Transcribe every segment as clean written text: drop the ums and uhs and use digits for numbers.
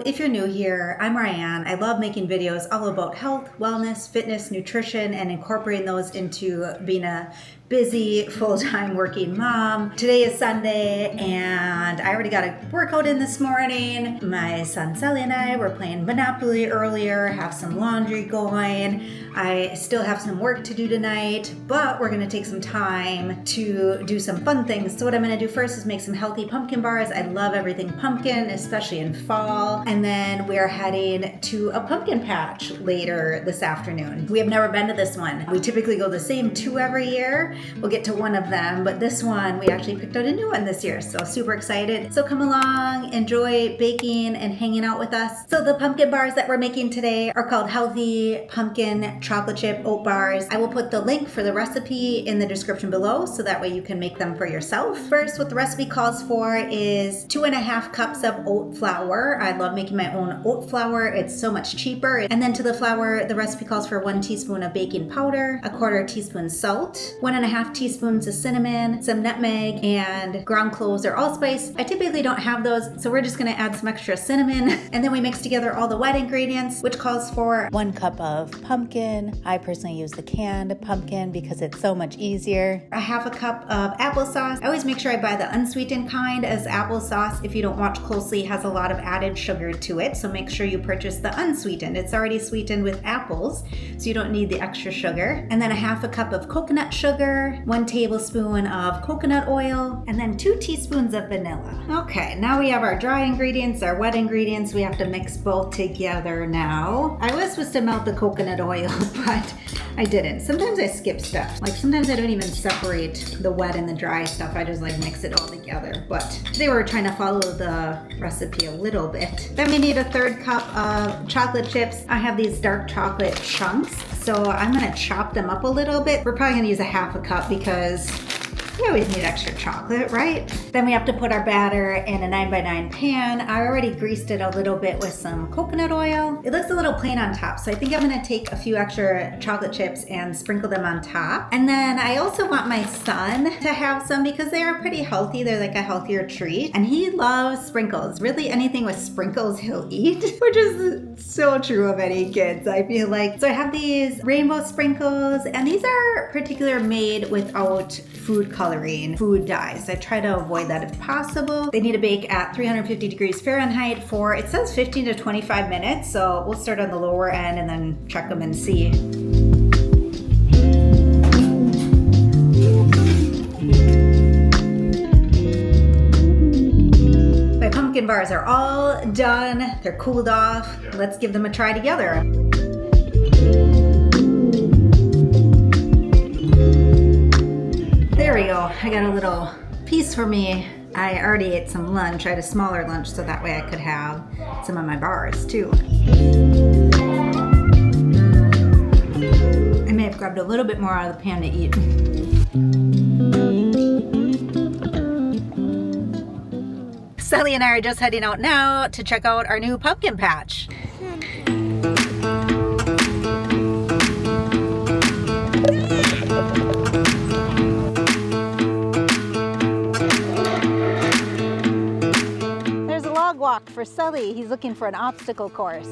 if you're new here, I'm Ryan. I love making videos all about health, wellness, fitness, nutrition, and incorporating those into being a busy, full-time working mom. Today is Sunday, and I already got a workout in this morning. My son Sally and I were playing Monopoly earlier, have some laundry going. I still have some work to do tonight, but we're gonna take some time to do some fun things. So what I'm gonna do first is make some healthy pumpkin bars. I love everything pumpkin, especially in fall. And then we're heading to a pumpkin patch later this afternoon. We have never been to this one. We typically go the same 2 every year. We'll get to one of them, but this one, we actually picked out a new one this year, so super excited. So come along, enjoy baking and hanging out with us. So the pumpkin bars that we're making today are called Healthy Pumpkin Chocolate Chip Oat Bars. I will put the link for the recipe in the description below, so that way you can make them for yourself. First, what the recipe calls for is 2.5 cups of oat flour. I love making my own oat flour. It's so much cheaper. And then to the flour, the recipe calls for 1 teaspoon of baking powder, 1/4 teaspoon salt, 1.5 teaspoons of cinnamon, some nutmeg, and ground cloves or allspice. I typically don't have those, so we're just gonna add some extra cinnamon. And then we mix together all the wet ingredients, which calls for 1 cup of pumpkin. I personally use the canned pumpkin because it's so much easier. 1/2 cup of applesauce. I always make sure I buy the unsweetened kind, as applesauce, if you don't watch closely, has a lot of added sugar to it, so make sure you purchase the unsweetened. It's already sweetened with apples, so you don't need the extra sugar. And then 1/2 cup of coconut sugar, 1 tablespoon of coconut oil, and then 2 teaspoons of vanilla. Okay, now we have our dry ingredients, our wet ingredients. We have to mix both together now. I was supposed to melt the coconut oil, but I didn't. Sometimes I skip stuff. Like sometimes I don't even separate the wet and the dry stuff. I just like mix it all together. But today we're trying to follow the recipe a little bit. Then we need 1/3 cup of chocolate chips. I have these dark chocolate chunks, so I'm gonna chop them up a little bit. We're probably gonna use 1/2 cup because we always need extra chocolate, right? Then we have to put our batter in a 9x9 pan. I already greased it a little bit with some coconut oil. It looks a little plain on top, so I think I'm gonna take a few extra chocolate chips and sprinkle them on top. And then I also want my son to have some because they are pretty healthy. They're like a healthier treat. And he loves sprinkles. Really anything with sprinkles he'll eat, which is so true of any kids, I feel like. So I have these rainbow sprinkles, and these are particularly made without food coloring, food dyes. I try to avoid that if possible. They need to bake at 350 degrees Fahrenheit for, it says 15 to 25 minutes, so we'll start on the lower end and then check them and see. My pumpkin bars are all done. They're cooled off. Let's give them a try together. There we go. I got a little piece for me. I already ate some lunch. I had a smaller lunch so that way I could have some of my bars too. I may have grabbed a little bit more out of the pan to eat. Sally and I are just heading out now to check out our new pumpkin patch. Walk for Sully. He's looking for an obstacle course.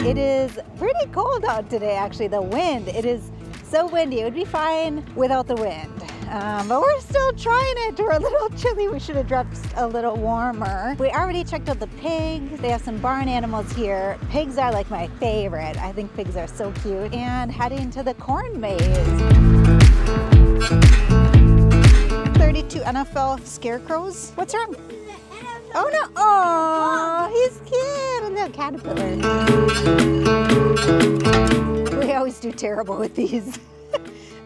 It is pretty cold out today, actually. The wind, it is so windy. It would be fine without the wind. But we're still trying it. We're a little chilly. We should have dressed a little warmer. We already checked out the pigs. They have some barn animals here. Pigs are like my favorite. I think pigs are so cute. And heading to the corn maze. 32 NFL scarecrows. What's wrong? Oh no! Oh, he's cute. And the caterpillar. We always do terrible with these.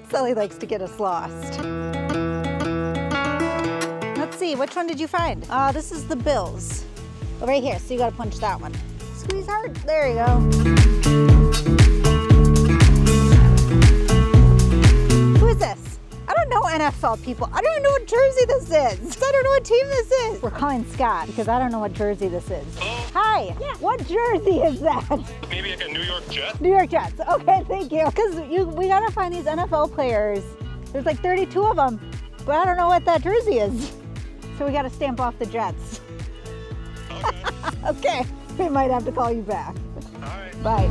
Sully likes to get us lost. Let's see, which one did you find? This is the bills. Oh, right here, so you gotta punch that one. Squeeze hard, there you go. Who is this? I don't know NFL people. I don't even know what jersey this is. I don't know what team this is. We're calling Scott because I don't know what jersey this is. Hi. Yeah. What jersey is that? Maybe like a New York Jets? New York Jets. Okay, thank you. Because we gotta find these NFL players. There's like 32 of them. but I don't know what that jersey is. So we got to stamp off the Jets. Okay. Okay, we might have to call you back. All right. Bye.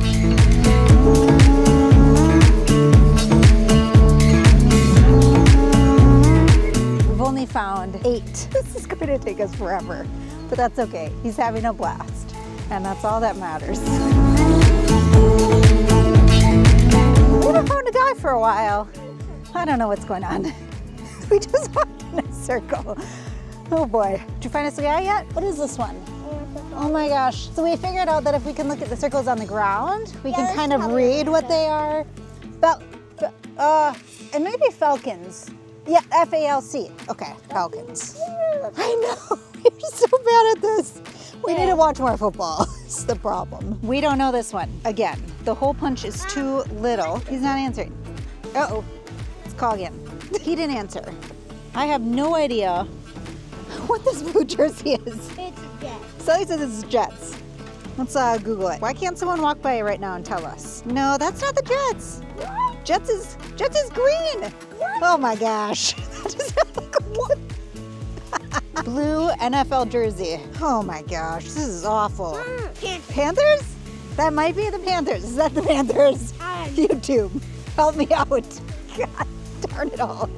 We've only found 8. This is going to take us forever, but that's okay. He's having a blast, and that's all that matters. We haven't found a guy for a while. I don't know what's going on. We just walked in a circle. Oh boy. Did you find us a guy yet? What is this one? Oh my gosh. So we figured out that if we can look at the circles on the ground, we can kind of read what they are. It might be falcons. Yeah, F-A-L-C. Okay, falcons. I know. You're so bad at this. We need to watch more football. It's the problem. We don't know this one. Again, the hole punch is too little. He's not answering. Uh-oh. Let's call again. He didn't answer. I have no idea what this blue jersey is. It's Jets. Sally says it's Jets. Let's Google it. Why can't someone walk by right now and tell us? No, that's not the Jets. What? Jets is green. What? Oh my gosh. That does not look good. Blue NFL jersey. Oh my gosh, this is awful. Panthers? That might be the Panthers. Is that the Panthers? YouTube, help me out. God darn it all.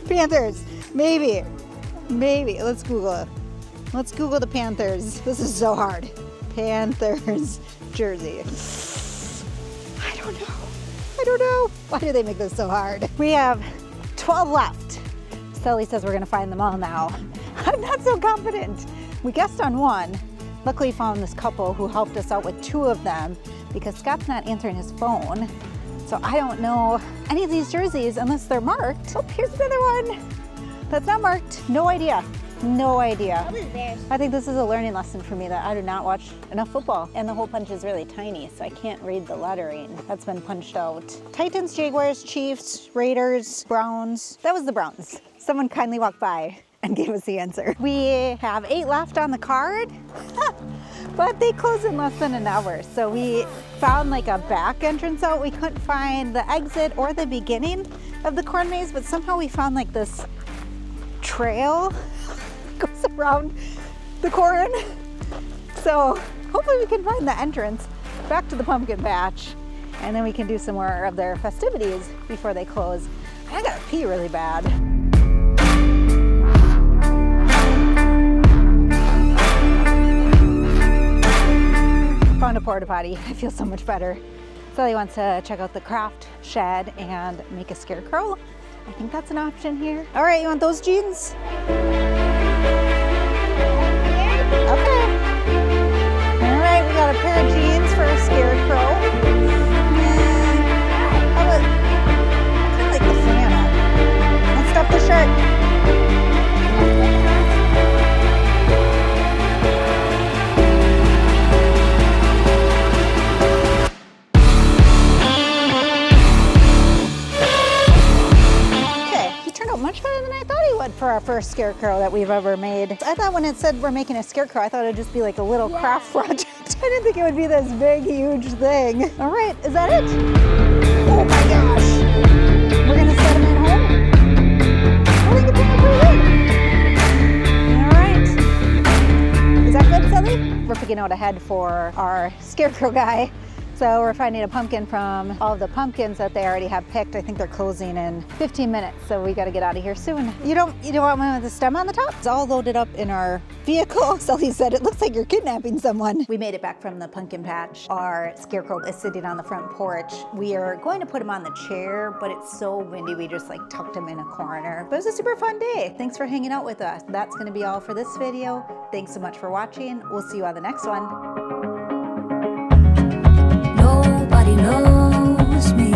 Panthers, maybe. Let's Google it. Let's Google the Panthers. This is so hard. Panthers jersey. I don't know. Why do they make this so hard? We have 12 left. Sully says we're gonna find them all now. I'm not so confident. We guessed on one. Luckily found this couple who helped us out with 2 of them because Scott's not answering his phone. So I don't know any of these jerseys unless they're marked. Oh, here's another one. That's not marked. No idea. I think this is a learning lesson for me that I do not watch enough football. And the hole punch is really tiny, so I can't read the lettering that's been punched out. Titans, Jaguars, Chiefs, Raiders, Browns. That was the Browns. Someone kindly walked by and gave us the answer. We have 8 left on the card, but they close in less than an hour. So we found like a back entrance out. We couldn't find the exit or the beginning of the corn maze, but somehow we found like this trail that goes around the corn. So hopefully we can find the entrance back to the pumpkin patch, and then we can do some more of their festivities before they close. I gotta pee really bad. Found a porta potty. I feel so much better. Sally wants to check out the craft shed and make a scarecrow. I think that's an option here. All right, you want those jeans? Okay. All right, we got a pair of jeans for a scarecrow. How about, I kind of like the flannel. Let's stuff the shirt. Much better than I thought he would for our first scarecrow that we've ever made. I thought when it said we're making a scarecrow, I thought it'd just be like a little craft project. I didn't think it would be this big, huge thing. All right, is that it? Oh my gosh. We're gonna set him in home? I think it's gonna be good. All right. Is that good, Sally? We're picking out a head for our scarecrow guy. So we're finding a pumpkin from all of the pumpkins that they already have picked. I think they're closing in 15 minutes, so we got to get out of here soon. You don't want one with the stem on the top? It's all loaded up in our vehicle. Sully said, it looks like you're kidnapping someone. We made it back from the pumpkin patch. Our scarecrow is sitting on the front porch. We are going to put him on the chair, but it's so windy, we just like tucked him in a corner. But it was a super fun day. Thanks for hanging out with us. That's going to be all for this video. Thanks so much for watching. We'll see you on the next one. Nobody knows me.